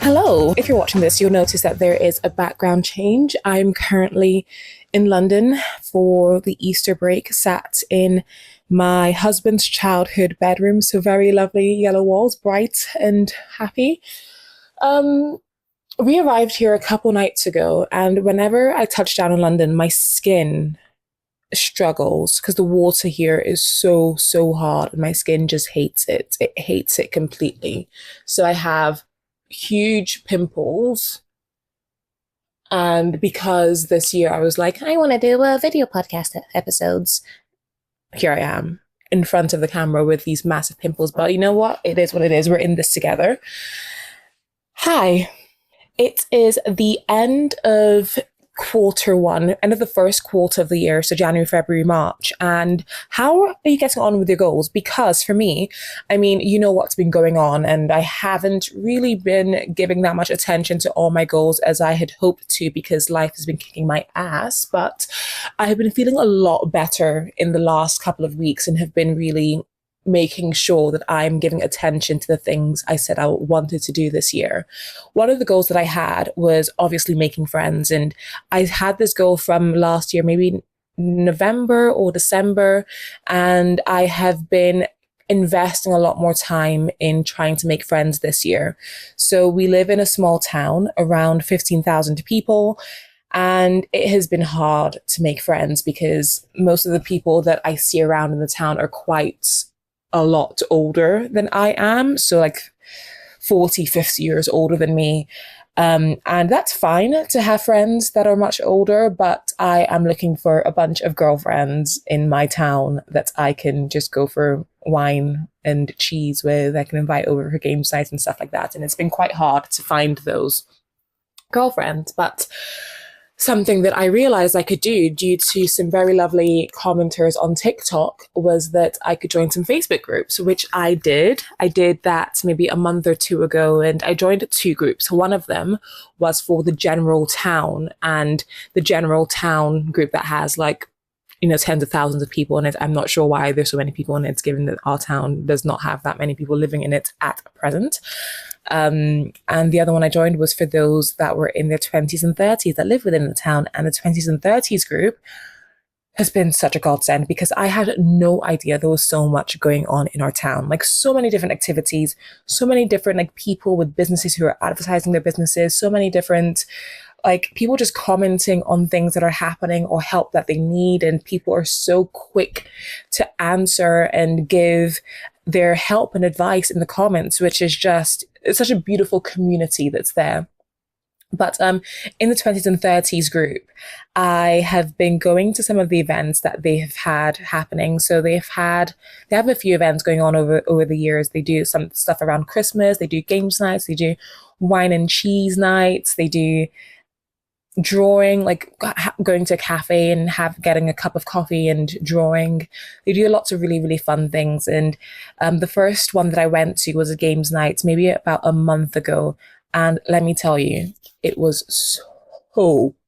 Hello. If you're watching this, you'll notice that there is a background change. I'm currently in London for the Easter break, sat in my husband's childhood bedroom. So very lovely yellow walls, bright and happy. Um, we arrived here a couple nights ago, and whenever I touch down in London, my skin struggles because the water here is so hard and my skin just hates it. It hates it completely. So I have huge pimples. And because this year I was like, I want to do video podcast episodes, here I am in front of the camera with these massive pimples. But you know what? It is what it is. We're in this together. Hi. It is the end of end of the first quarter of the year, so January, February, March. And how are you getting on with your goals? Because for me, I mean, you know what's been going on, and I haven't really been giving that much attention to all my goals as I had hoped to, because life has been kicking my ass. But I have been feeling a lot better in the last couple of weeks and have been really making sure that I'm giving attention to the things I said I wanted to do this year. One of the goals that I had was obviously making friends. And I had this goal from last year, maybe November or December. And I have been investing a lot more time in trying to make friends this year. So we live in a small town, around 15,000 people. And it has been hard to make friends because most of the people that I see around in the town are quite a lot older than I am. So like 40, 50 years older than me. And that's fine to have friends that are much older, but I am looking for a bunch of girlfriends in my town that I can just go for wine and cheese with. I can invite over for game nights and stuff like that. And it's been quite hard to find those girlfriends, but something that I realized I could do due to some very lovely commenters on TikTok was that I could join some Facebook groups, which I did. I did that maybe a month or two ago, and I joined 2 groups. One of them was for the general town, and the general town group that has tens of thousands of people in it. I'm not sure why there's so many people in it, given that our town does not have that many people living in it at present. And the other one I joined was for those that were in their 20s and 30s that live within the town. And the 20s and 30s group has been such a godsend because I had no idea there was so much going on in our town. Like so many different activities, so many different people with businesses who are advertising their businesses, so many different people just commenting on things that are happening or help that they need. And people are so quick to answer and give their help and advice in the comments, which is it's such a beautiful community that's there. But in the 20s and 30s group, I have been going to some of the events that they have had happening. So they have a few events going on over the years. They do some stuff around Christmas. They do games nights. They do wine and cheese nights. They do drawing, going to a cafe and getting a cup of coffee and drawing. They do lots of really, really fun things. And the first one that I went to was a games night, maybe about a month ago. And let me tell you, it was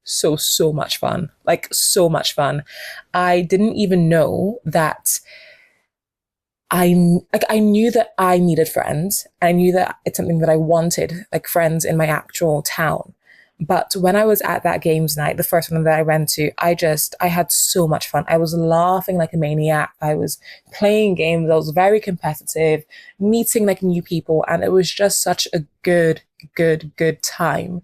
so much fun. So much fun. I didn't even know that I knew that I needed friends. I knew that it's something that I wanted, friends in my actual town. But when I was at that games night, the first one that I went to, I had so much fun. I was laughing like a maniac. I was playing games. I was very competitive, meeting new people. And it was just such a good time.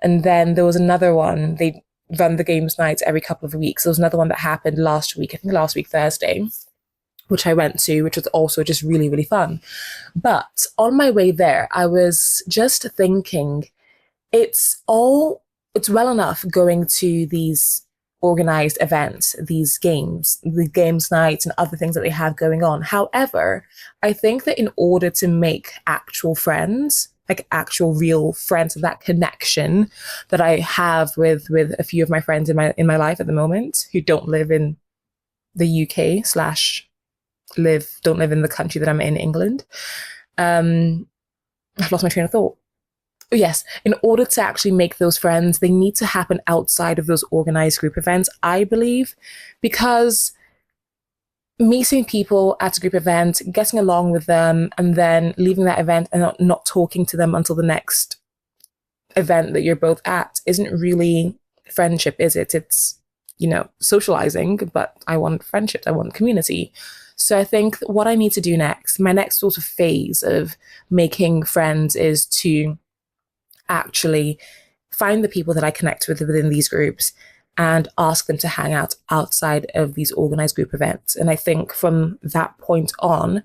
And then there was another one. They run the games nights every couple of weeks. There was another one that happened last week, I think last week, Thursday, which I went to, which was also just really, really fun. But on my way there, I was just thinking, it's well enough going to these organized events, the games nights and other things that they have going on. However, I think that in order to make actual friends, actual real friends, of that connection that I have with a few of my friends in my life at the moment who don't live in the UK / don't live in the country that I'm in, England. I've lost my train of thought. Yes, in order to actually make those friends, they need to happen outside of those organized group events, I believe, because meeting people at a group event, getting along with them, and then leaving that event and not talking to them until the next event that you're both at isn't really friendship, is it? It's, socializing, but I want friendships, I want community. So I think what I need to do next, my next sort of phase of making friends, is to actually find the people that I connect with within these groups and ask them to hang out outside of these organized group events. And I think from that point on,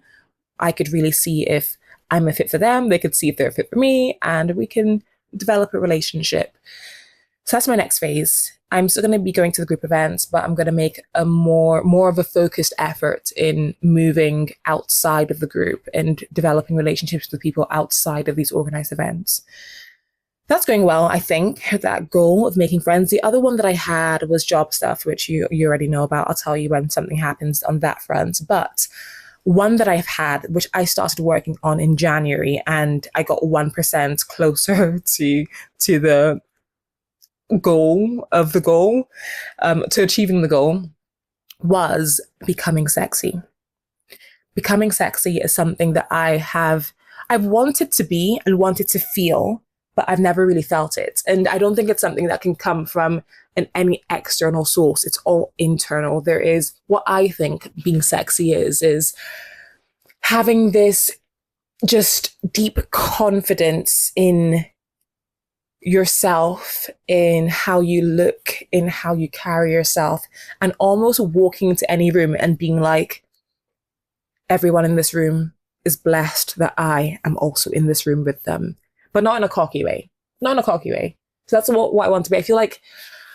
I could really see if I'm a fit for them, they could see if they're a fit for me, and we can develop a relationship. So that's my next phase. I'm still going to be going to the group events, but I'm going to make a more of a focused effort in moving outside of the group and developing relationships with people outside of these organized events. That's going well, I think, that goal of making friends. The other one that I had was job stuff, which you already know about. I'll tell you when something happens on that front. But one that I've had, which I started working on in January, and I got 1% closer to the goal of the goal, to achieving the goal, was becoming sexy. Becoming sexy is something that I've wanted to be and wanted to feel, but I've never really felt it. And I don't think it's something that can come from any external source. It's all internal. There is, what I think being sexy is having this just deep confidence in yourself, in how you look, in how you carry yourself, and almost walking into any room and being like, everyone in this room is blessed that I am also in this room with them. But not in a cocky way. Not in a cocky way. So that's what I want to be. I feel like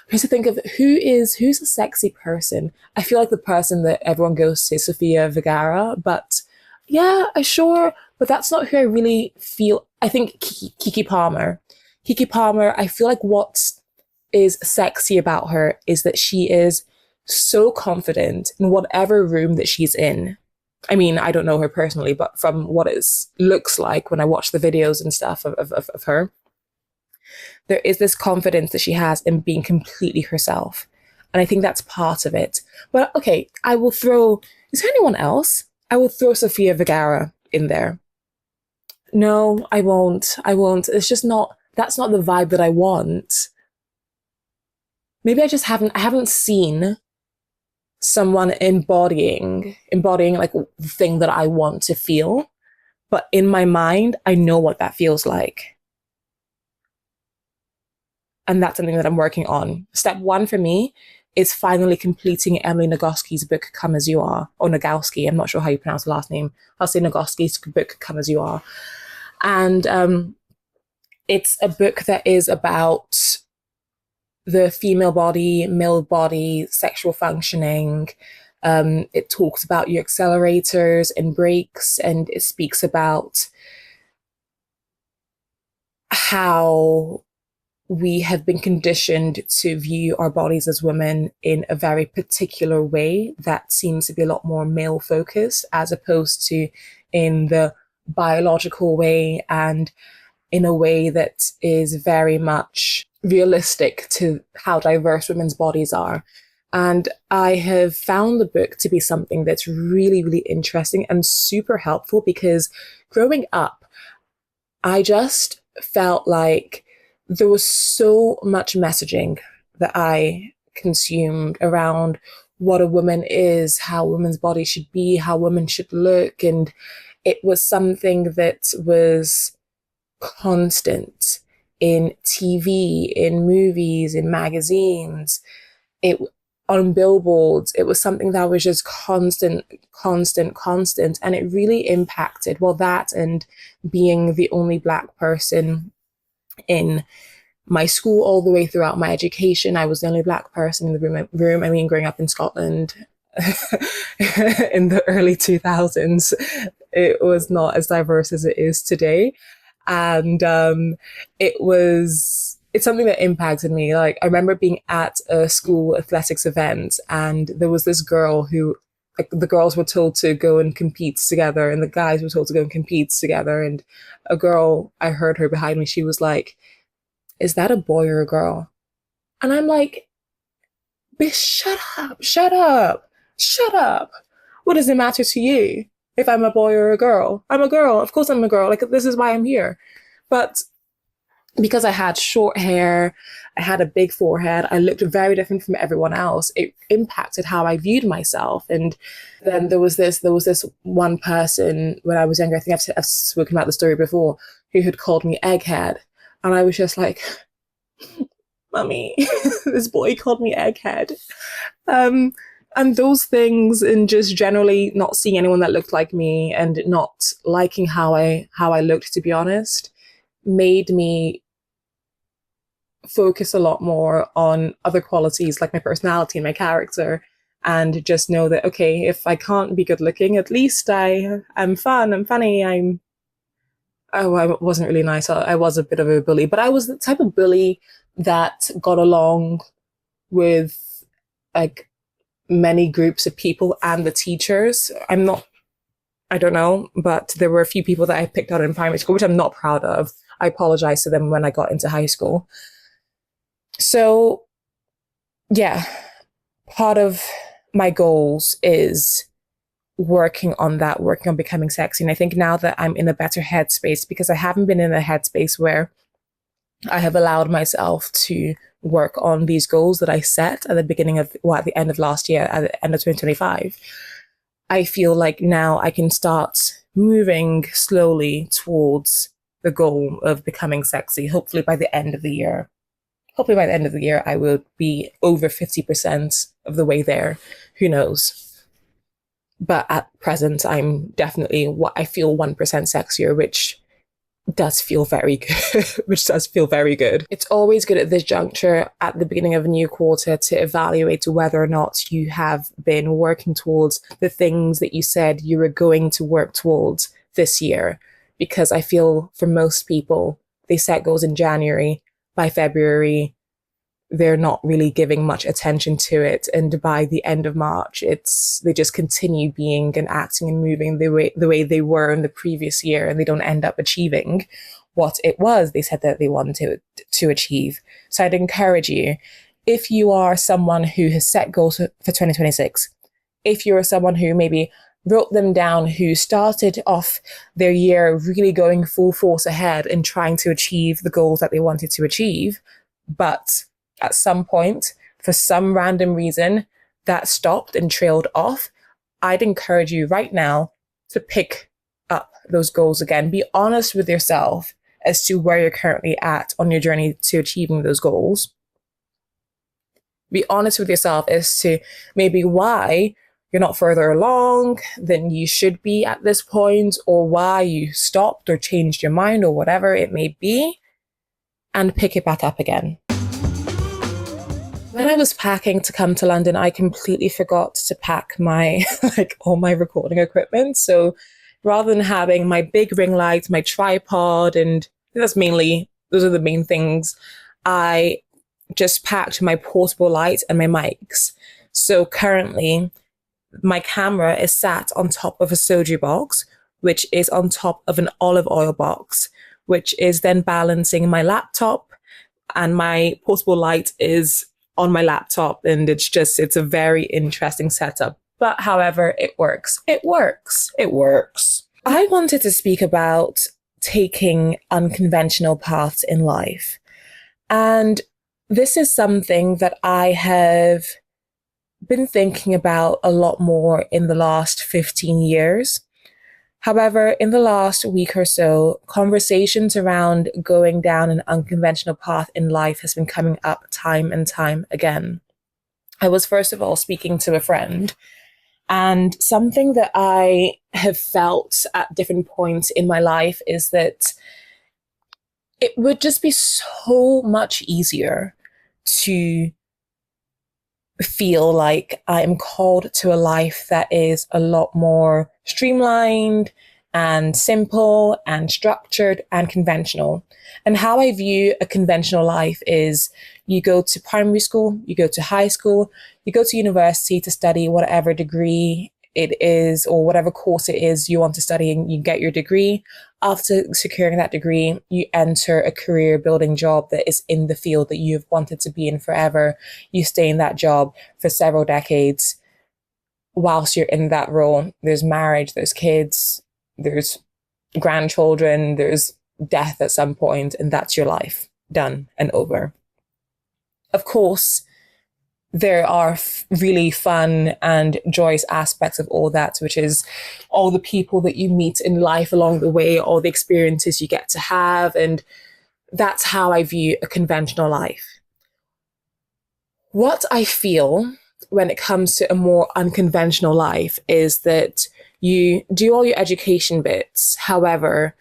I used to think of who's a sexy person. I feel like the person that everyone goes to, Sofia Vergara, but yeah, sure. But that's not who I really feel. I think Kiki Palmer. Kiki Palmer, I feel like what is sexy about her is that she is so confident in whatever room that she's in. I mean, I don't know her personally, but from what it looks like when I watch the videos and stuff of her, there is this confidence that she has in being completely herself. And I think that's part of it. But okay, is there anyone else? I will throw Sofia Vergara in there. No, I won't. It's just that's not the vibe that I want. Maybe I haven't seen someone embodying like the thing that I want to feel. But in my mind, I know what that feels like. And that's something that I'm working on. Step one for me is finally completing Emily Nagoski's book, Come As You Are, or Nagoski. I'm not sure how you pronounce the last name. I'll say Nagoski's book, Come As You Are. And it's a book that is about the female body, male body, sexual functioning. It talks about your accelerators and brakes, and it speaks about how we have been conditioned to view our bodies as women in a very particular way that seems to be a lot more male focused, as opposed to in the biological way and in a way that is very much realistic to how diverse women's bodies are. And I have found the book to be something that's really, really interesting and super helpful, because growing up, I just felt like there was so much messaging that I consumed around what a woman is, how a woman's body should be, how women should look. And it was something that was constant in TV, in movies, in magazines, on billboards. It was something that was just constant. And it really impacted, well, that and being the only Black person in my school all the way throughout my education. I was the only Black person in the room. I mean, growing up in Scotland in the early 2000s, it was not as diverse as it is today. And it's something that impacted me. Like, I remember being at a school athletics event, and there was this girl who, like, the girls were told to go and compete together and the guys were told to go and compete together. And a girl, I heard her behind me, she was like, "Is that a boy or a girl?" And I'm like, "Bitch, shut up. What does it matter to you if I'm a boy or a girl? I'm a girl. Of course I'm a girl. Like, this is why I'm here." But because I had short hair, I had a big forehead, I looked very different from everyone else. It impacted how I viewed myself. And then there was this one person when I was younger, I think I've spoken about the story before, who had called me egghead. And I was just like, Mummy, this boy called me egghead. Um, and those things, and just generally not seeing anyone that looked like me and not liking how I looked, to be honest, made me focus a lot more on other qualities like my personality and my character, and just know that, okay, if I can't be good looking, at least I'm fun, I'm funny, I wasn't really nice. I was a bit of a bully, but I was the type of bully that got along with like many groups of people and the teachers. I don't know, but there were a few people that I picked out in primary school, which I'm not proud of. I apologized to them when I got into high school. So, yeah, part of my goals is working on that, working on becoming sexy. And I think now that I'm in a better headspace, because I haven't been in a headspace where I have allowed myself to work on these goals that I set at the beginning of, well, at the end of last year, at the end of 2025, I feel like now I can start moving slowly towards the goal of becoming sexy, hopefully by the end of the year. Hopefully by the end of the year, I will be over 50% of the way there. Who knows? But at present, I'm definitely what I feel 1% sexier, which does feel very good, which does feel very good. It's always good at this juncture, at the beginning of a new quarter, to evaluate whether or not you have been working towards the things that you said you were going to work towards this year. Because I feel for most people, they set goals in January. By February, they're not really giving much attention to it. And by the end of March, they just continue being and acting and moving the way they were in the previous year, and they don't end up achieving what it was they said that they wanted to achieve. So I'd encourage you, if you are someone who has set goals for 2026, if you're someone who maybe wrote them down, who started off their year really going full force ahead and trying to achieve the goals that they wanted to achieve, but at some point, for some random reason, that stopped and trailed off, I'd encourage you right now to pick up those goals again. Be honest with yourself as to where you're currently at on your journey to achieving those goals. Be honest with yourself as to maybe why you're not further along than you should be at this point, or why you stopped or changed your mind, or whatever it may be, and pick it back up again. When I was packing to come to London, I completely forgot to pack my, all my recording equipment. So rather than having my big ring light, my tripod, and those are the main things, I just packed my portable light and my mics. So currently, my camera is sat on top of a soju box, which is on top of an olive oil box, which is then balancing my laptop, and my portable light is on my laptop. And it's a very interesting setup. But however, it works. It works. It works. I wanted to speak about taking unconventional paths in life. And this is something that I have been thinking about a lot more in the last 15 years. However, in the last week or so, conversations around going down an unconventional path in life has been coming up time and time again. I was first of all speaking to a friend, and something that I have felt at different points in my life is that it would just be so much easier to feel like I'm called to a life that is a lot more streamlined and simple and structured and conventional. And how I view a conventional life is you go to primary school, you go to high school, you go to university to study whatever degree it is or whatever course it is you want to study, and you get your degree. After securing that degree, you enter a career building job that is in the field that you've wanted to be in forever. You stay in that job for several decades. Whilst you're in that role, there's marriage, there's kids, there's grandchildren, there's death at some point, and that's your life, done and over. Of course, there are really fun and joyous aspects of all that, which is all the people that you meet in life along the way, all the experiences you get to have. And that's how I view a conventional life. What I feel when it comes to a more unconventional life is that you do all your education bits. However,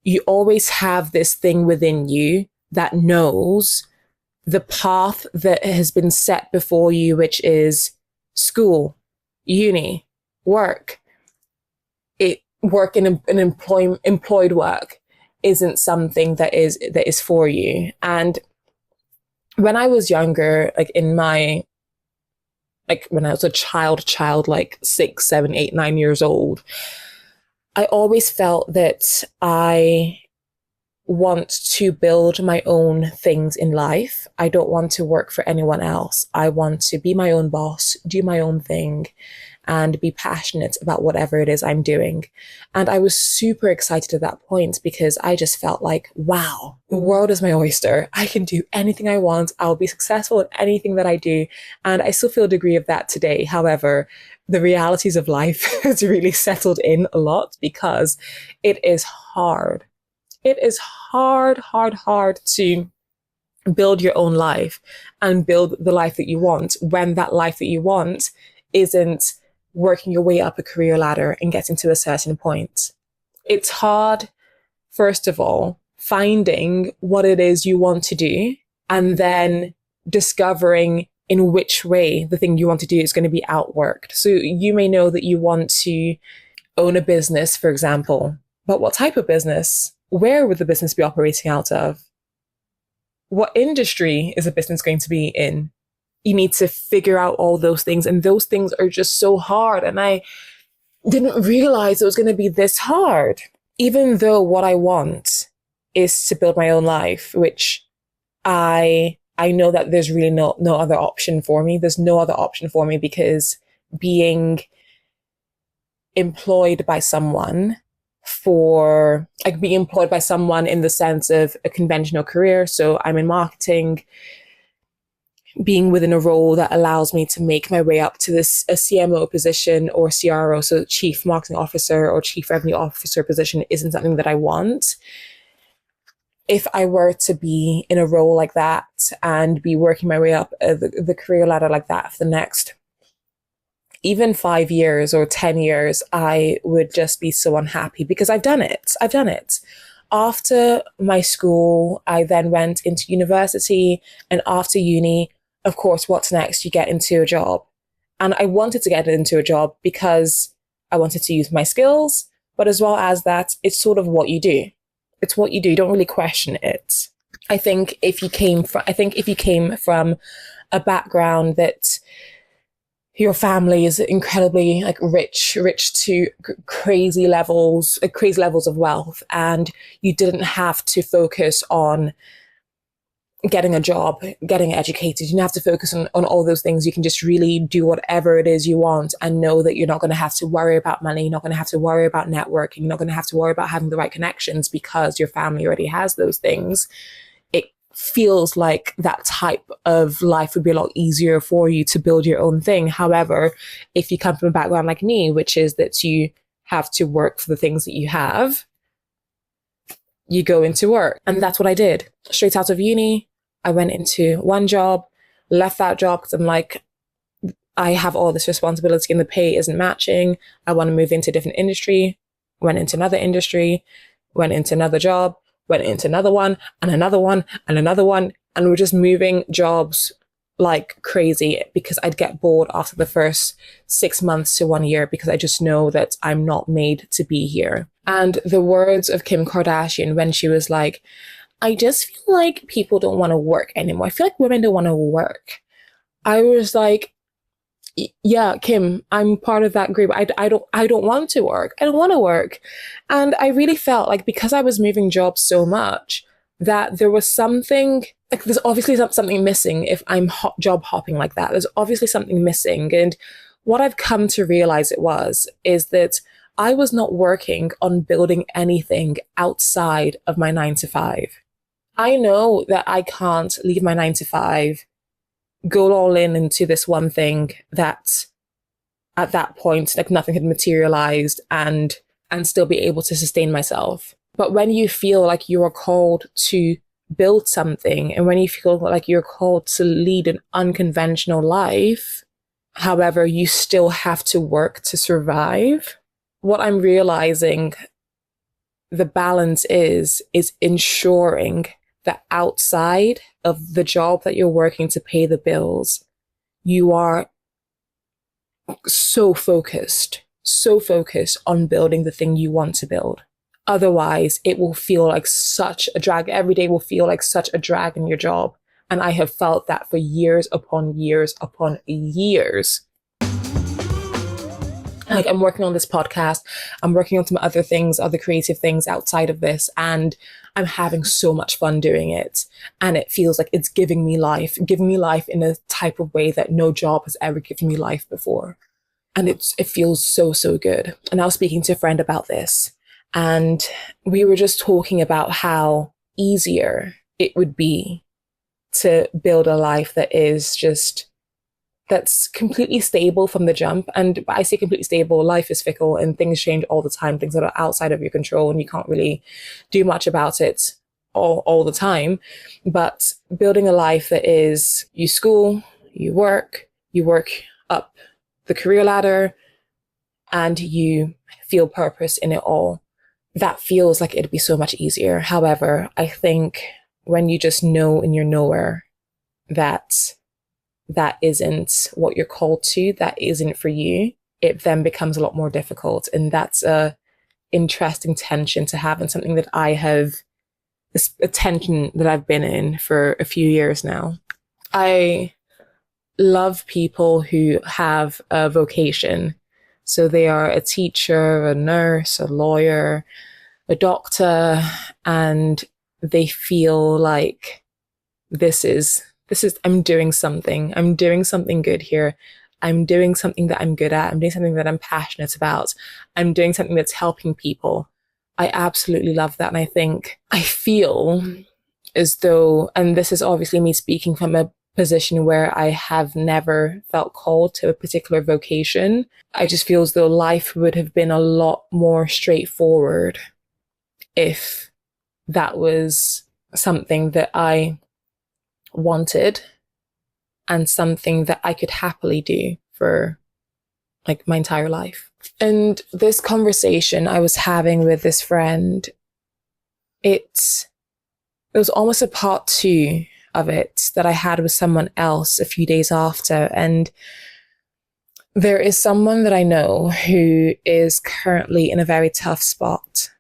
you always have this thing within you that knows the path that has been set before you, which is school, uni, work. Work in an employed work isn't something that is for you. And when I was younger, when I was a child, like 6, 7, 8, 9 years old, I always felt that I want to build my own things in life. I don't want to work for anyone else. I want to be my own boss, do my own thing, and be passionate about whatever it is I'm doing. And I was super excited at that point because I just felt like, wow, the world is my oyster. I can do anything I want. I'll be successful at anything that I do. And I still feel a degree of that today. However, the realities of life has really settled in a lot because it is hard. It is hard to build your own life and build the life that you want when that life that you want isn't working your way up a career ladder and getting to a certain point. It's hard, first of all, finding what it is you want to do and then discovering in which way the thing you want to do is going to be outworked. So you may know that you want to own a business, for example, but what type of business? Where would the business be operating out of? What industry is a business going to be in? You need to figure out all those things. And those things are just so hard. And I didn't realize it was going to be this hard. Even though what I want is to build my own life, which I know that there's really no other option for me. There's no other option for me because being employed by someone in the sense of a conventional career. So I'm in marketing, being within a role that allows me to make my way up to a CMO position or CRO, so chief marketing officer or chief revenue officer position isn't something that I want. If I were to be in a role like that and be working my way up the career ladder like that for the next even 5 years or 10 years, I would just be so unhappy because I've done it. After my school, I then went into university, and after uni, of course, what's next? You get into a job. And I wanted to get into a job because I wanted to use my skills, but as well as that, it's sort of what you do. It's what you do. You don't really question it. I think if you came from a background that your family is incredibly rich to crazy levels of wealth, and you didn't have to focus on getting a job, getting educated. You don't have to focus on all those things. You can just really do whatever it is you want and know that you're not going to have to worry about money. You're not going to have to worry about networking. You're not going to have to worry about having the right connections because your family already has those things. Feels like that type of life would be a lot easier for you to build your own thing. However, if you come from a background like me, which is that you have to work for the things that you have, you go into work. And that's what I did. Straight out of uni, I went into one job, left that job because I'm like, I have all this responsibility and the pay isn't matching. I want to move into a different industry. Went into another industry, went into another job, went into another one and another one and another one. And we're just moving jobs like crazy because I'd get bored after the first 6 months to 1 year because I just know that I'm not made to be here. And the words of Kim Kardashian when she was like, I just feel like people don't want to work anymore. I feel like women don't want to work. I was like, yeah, Kim, I'm part of that group. I don't want to work. I don't want to work. And I really felt like because I was moving jobs so much that there was something, like there's obviously something missing if I'm job hopping like that. There's obviously something missing. And what I've come to realize is that I was not working on building anything outside of my 9 to 5. I know that I can't leave my 9 to 5, go all in into this one thing that at that point, like nothing had materialized and still be able to sustain myself. But when you feel like you are called to build something, and when you feel like you're called to lead an unconventional life, however, you still have to work to survive. What I'm realizing the balance is ensuring that outside of the job that you're working to pay the bills, you are so focused on building the thing you want to build. Otherwise, it will feel like such a drag. Every day will feel like such a drag in your job. And I have felt that for years upon years upon years. Like, I'm working on this podcast, I'm working on some other things, other creative things outside of this, and I'm having so much fun doing it. And it feels like it's giving me life in a type of way that no job has ever given me life before. And it feels so, so good. And I was speaking to a friend about this, and we were just talking about how easier it would be to build a life that's completely stable from the jump. And I say completely stable, life is fickle and things change all the time, things that are outside of your control, and you can't really do much about it all the time. But building a life that is, you school, you work up the career ladder, and you feel purpose in it all. That feels like it'd be so much easier. However, I think when you just know in your nowhere that isn't what you're called to, that isn't for you, it then becomes a lot more difficult. And that's a interesting tension to have, and something that a tension that I've been in for a few years now. I love people who have a vocation. So they are a teacher, a nurse, a lawyer, a doctor, and they feel like this is, I'm doing something good here. I'm doing something that I'm good at. I'm doing something that I'm passionate about. I'm doing something that's helping people. I absolutely love that. And I feel as though, and this is obviously me speaking from a position where I have never felt called to a particular vocation. I just feel as though life would have been a lot more straightforward if that was something that I wanted and something that I could happily do for like my entire life. And this conversation I was having with this friend, it was almost a part 2 of it that I had with someone else a few days after. And there is someone that I know who is currently in a very tough spot.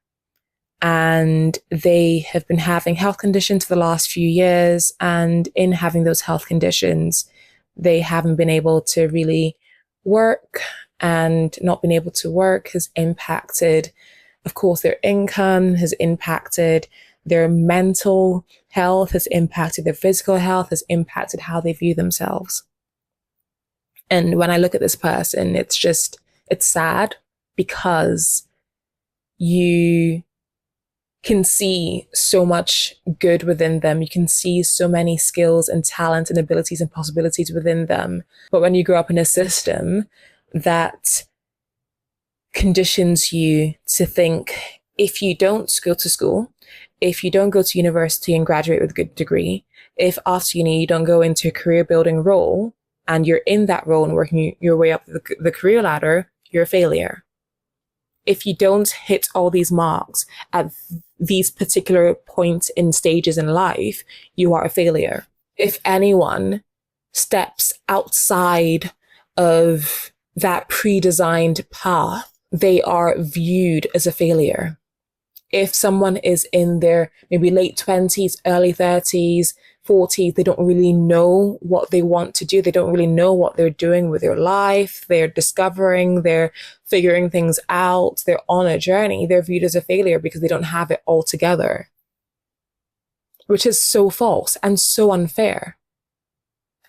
And they have been having health conditions for the last few years. And in having those health conditions, they haven't been able to really work, and not being able to work has impacted, of course, their income, has impacted their mental health, has impacted their physical health, has impacted how they view themselves. And when I look at this person, it's sad, because you can see so much good within them. You can see so many skills and talents and abilities and possibilities within them. But when you grow up in a system that conditions you to think, if you don't go to school, if you don't go to university and graduate with a good degree, if after uni you don't go into a career building role and you're in that role and working your way up the career ladder, you're a failure. If you don't hit all these marks at these particular points in stages in life, you are a failure. If anyone steps outside of that pre-designed path, they are viewed as a failure. If someone is in their maybe late 20s, early 30s, 40s, they don't really know what they want to do. They don't really know what they're doing with their life. They're discovering, they're figuring things out. They're on a journey. They're viewed as a failure because they don't have it all together, which is so false and so unfair.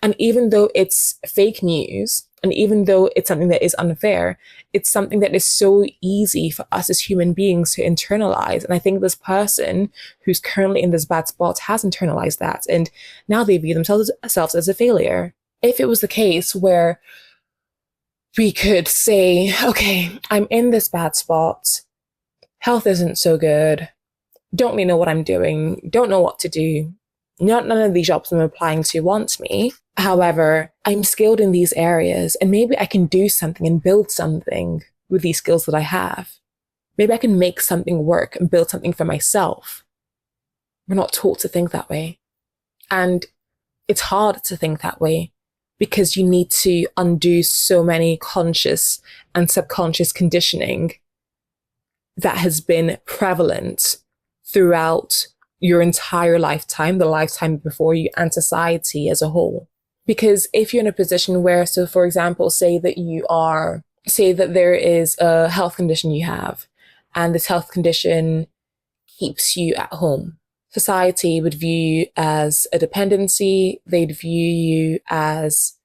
And even though it's fake news, and even though it's something that is unfair, it's something that is so easy for us as human beings to internalize. And I think this person who's currently in this bad spot has internalized that. And now they view themselves as a failure. If it was the case where we could say, okay, I'm in this bad spot. Health isn't so good. Don't really know what I'm doing. Don't know what to do. None of these jobs I'm applying to want me. However, I'm skilled in these areas and maybe I can do something and build something with these skills that I have. Maybe I can make something work and build something for myself. We're not taught to think that way. And it's hard to think that way because you need to undo so many conscious and subconscious conditioning that has been prevalent throughout your entire lifetime, the lifetime before you, and society as a whole. Because if you're in a position where, so for example, say that there is a health condition you have, and this health condition keeps you at home, society would view you as a dependency. They'd view you as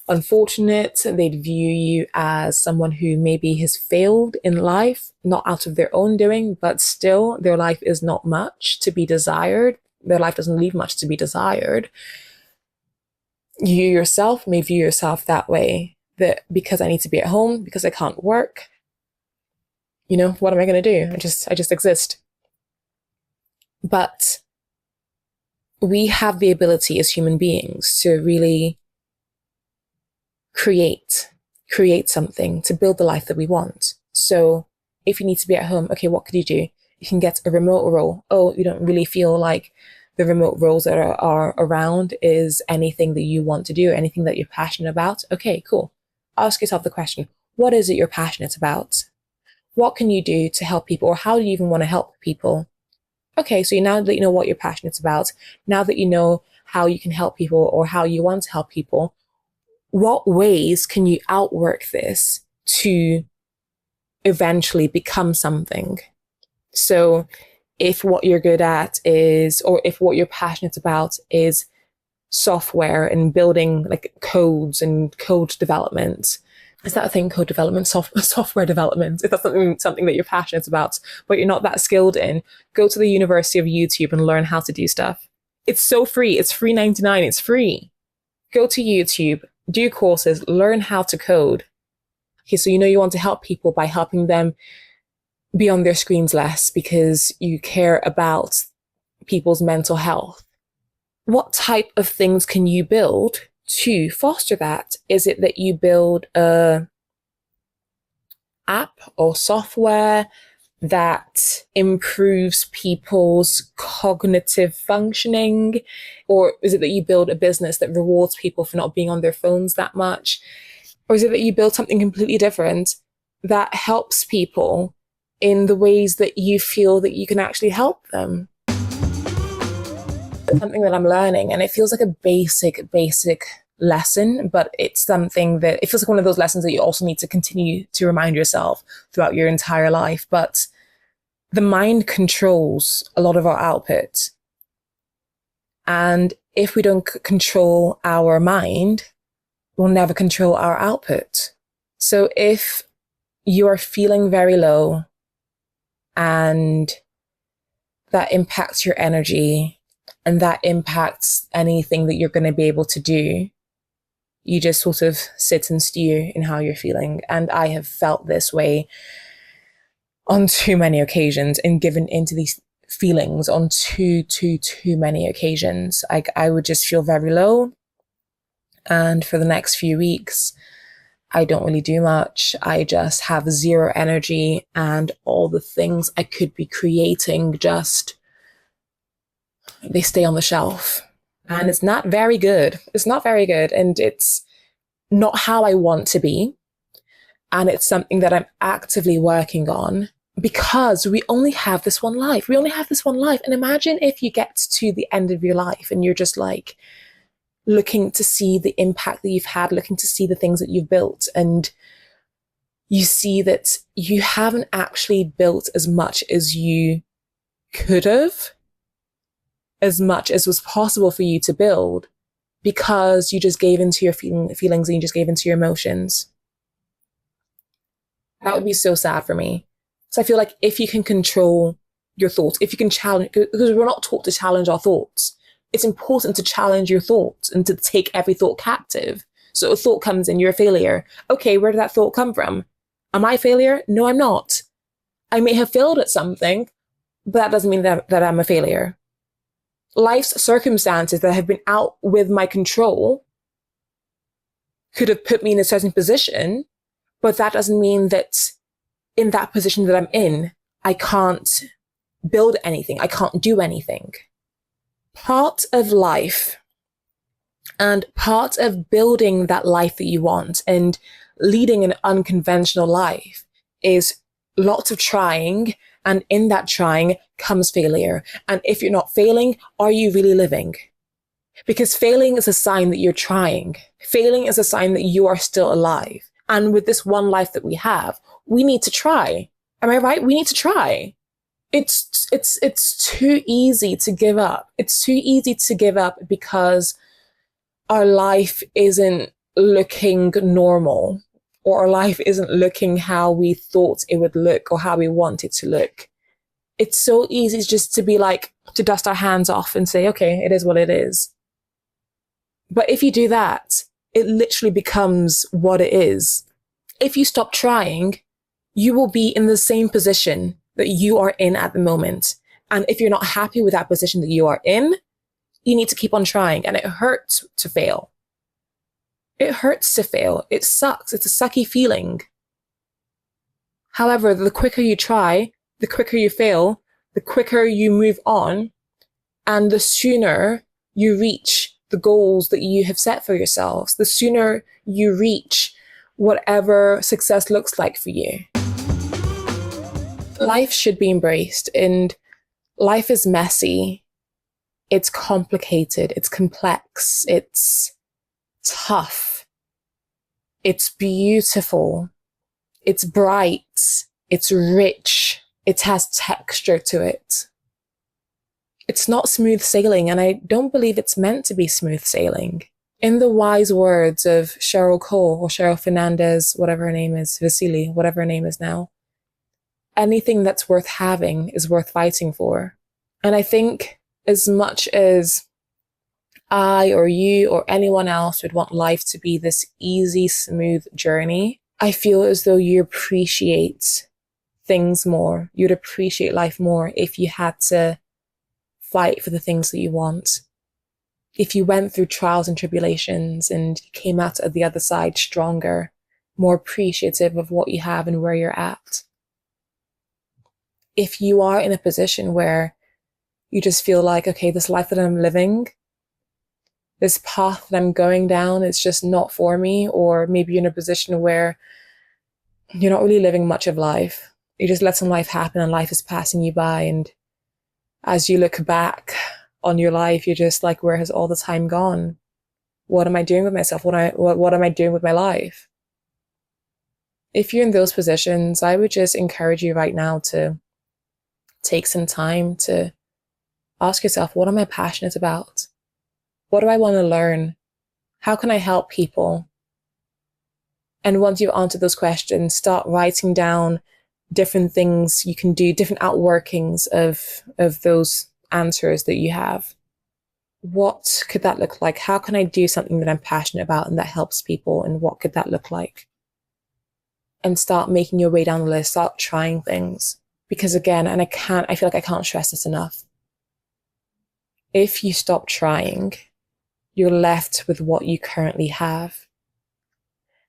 unfortunate. They'd view you as someone who maybe has failed in life, not out of their own doing, but still their life is not much to be desired. Their life doesn't leave much to be desired. You yourself may view yourself that way, that because I need to be at home, because I can't work, what am I going to do? I just exist. But we have the ability as human beings to really create something, to build the life that we want. So if you need to be at home, okay, what could you do? You can get a remote role. Oh, you don't really feel like the remote roles that are around is anything that you want to do, anything that you're passionate about. Okay, cool. Ask yourself the question, what is it you're passionate about? What can you do to help people? Or how do you even want to help people? Okay, so now that you know what you're passionate about, now that you know how you can help people or how you want to help people, what ways can you outwork this to eventually become something? So if what you're good at is, or if what you're passionate about is software and building like codes and code development, is that a thing, code development, software development? If that's something that you're passionate about, but you're not that skilled in, go to the University of YouTube and learn how to do stuff. It's so free. It's free 99. It's free. Go to YouTube, do courses, learn how to code. Okay, so you want to help people by helping them be on their screens less because you care about people's mental health. What type of things can you build to foster that? Is it that you build a app or software that improves people's cognitive functioning? Or is it that you build a business that rewards people for not being on their phones that much? Or is it that you build something completely different that helps people in the ways that you feel that you can actually help them? Something that I'm learning, and it feels like a basic lesson, but it's something that it feels like one of those lessons that you also need to continue to remind yourself throughout your entire life. But the mind controls a lot of our output. And if we don't control our mind, we'll never control our output. So if you are feeling very low and that impacts your energy and that impacts anything that you're going to be able to do, you just sort of sit and stew in how you're feeling. And I have felt this way on too many occasions and given into these feelings on too many occasions. I would just feel very low. And for the next few weeks, I don't really do much. I just have zero energy, and all the things I could be creating they stay on the shelf. And it's not very good. It's not very good. And it's not how I want to be. And it's something that I'm actively working on, because we only have this one life. We only have this one life. And imagine if you get to the end of your life and you're just like looking to see the impact that you've had, looking to see the things that you've built, and you see that you haven't actually built as much as you could have, as much as was possible for you to build, because you just gave into your feelings and you just gave into your emotions. That would be so sad for me. So I feel like if you can control your thoughts, if you can challenge, because we're not taught to challenge our thoughts, it's important to challenge your thoughts and to take every thought captive. So a thought comes in, you're a failure. Okay, where did that thought come from? Am I a failure? No, I'm not. I may have failed at something, but that doesn't mean that I'm a failure. Life's circumstances that have been out with my control could have put me in a certain position, but that doesn't mean that in that position that I'm in, I can't build anything. I can't do anything. Part of life and part of building that life that you want and leading an unconventional life is lots of trying. And in that trying comes failure. And if you're not failing, are you really living? Because failing is a sign that you're trying. Failing is a sign that you are still alive. And with this one life that we have, we need to try. Am I right? We need to try. It's too easy to give up. It's too easy to give up because our life isn't looking normal, or our life isn't looking how we thought it would look or how we want it to look. It's so easy just to be like, to dust our hands off and say, okay, it is what it is. But if you do that, it literally becomes what it is. If you stop trying, you will be in the same position that you are in at the moment. And if you're not happy with that position that you are in, you need to keep on trying. And it hurts to fail. It hurts to fail. It sucks. It's a sucky feeling. However, the quicker you try, the quicker you fail, the quicker you move on, and the sooner you reach the goals that you have set for yourselves, the sooner you reach whatever success looks like for you. Life should be embraced, and life is messy. It's complicated. It's complex. It's tough. It's beautiful. It's bright. It's rich. It has texture to it. It's not smooth sailing, and I don't believe it's meant to be smooth sailing. In the wise words of Cheryl Cole or Cheryl Fernandez, whatever her name is, Vasily, whatever her name is now, anything that's worth having is worth fighting for. And I think as much as I or you or anyone else would want life to be this easy, smooth journey, I feel as though you appreciate things more. You'd appreciate life more if you had to fight for the things that you want. If you went through trials and tribulations and came out at the other side stronger, more appreciative of what you have and where you're at. If you are in a position where you just feel like, okay, this life that I'm living, this path that I'm going down is just not for me, or maybe you're in a position where you're not really living much of life. You're just letting life happen and life is passing you by. And as you look back on your life, you're just like, where has all the time gone? What am I doing with myself? What am I doing with my life? If you're in those positions, I would just encourage you right now to take some time to ask yourself, what am I passionate about? What do I want to learn? How can I help people? And once you've answered those questions, start writing down different things you can do, different outworkings of those answers that you have. What could that look like? How can I do something that I'm passionate about and that helps people? And what could that look like? And start making your way down the list, start trying things. Because again, and I feel like I can't stress this enough. If you stop trying, you're left with what you currently have.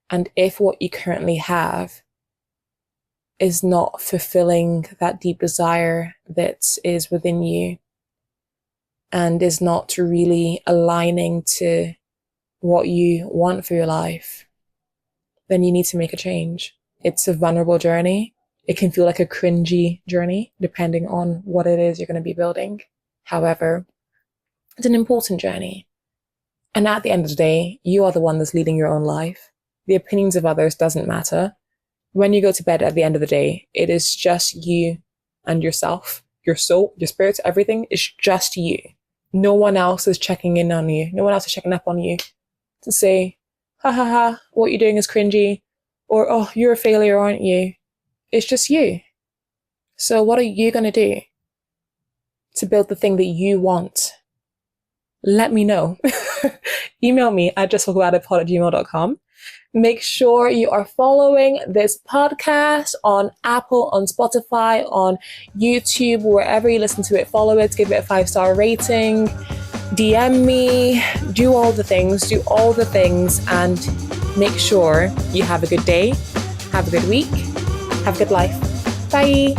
And if what you currently have is not fulfilling that deep desire that is within you and is not really aligning to what you want for your life, then you need to make a change. It's a vulnerable journey. It can feel like a cringy journey, depending on what it is you're going to be building. However, it's an important journey. And at the end of the day, you are the one that's leading your own life. The opinions of others doesn't matter. When you go to bed at the end of the day, it is just you and yourself, your soul, your spirit, everything is just you. no one else is checking in on you. No one else is checking up on you to say, ha ha ha, what you're doing is cringy, or, oh, you're a failure, aren't you? It's just you. So what are you going to do to build the thing that you want? Let me know. Email me at justtalkaboutitpod@gmail.com. Make sure you are following this podcast on Apple, on Spotify, on YouTube, wherever you listen to it. Follow it, give it a 5-star rating, DM me, do all the things, and make sure you have a good day, have a good week, have a good life. Bye.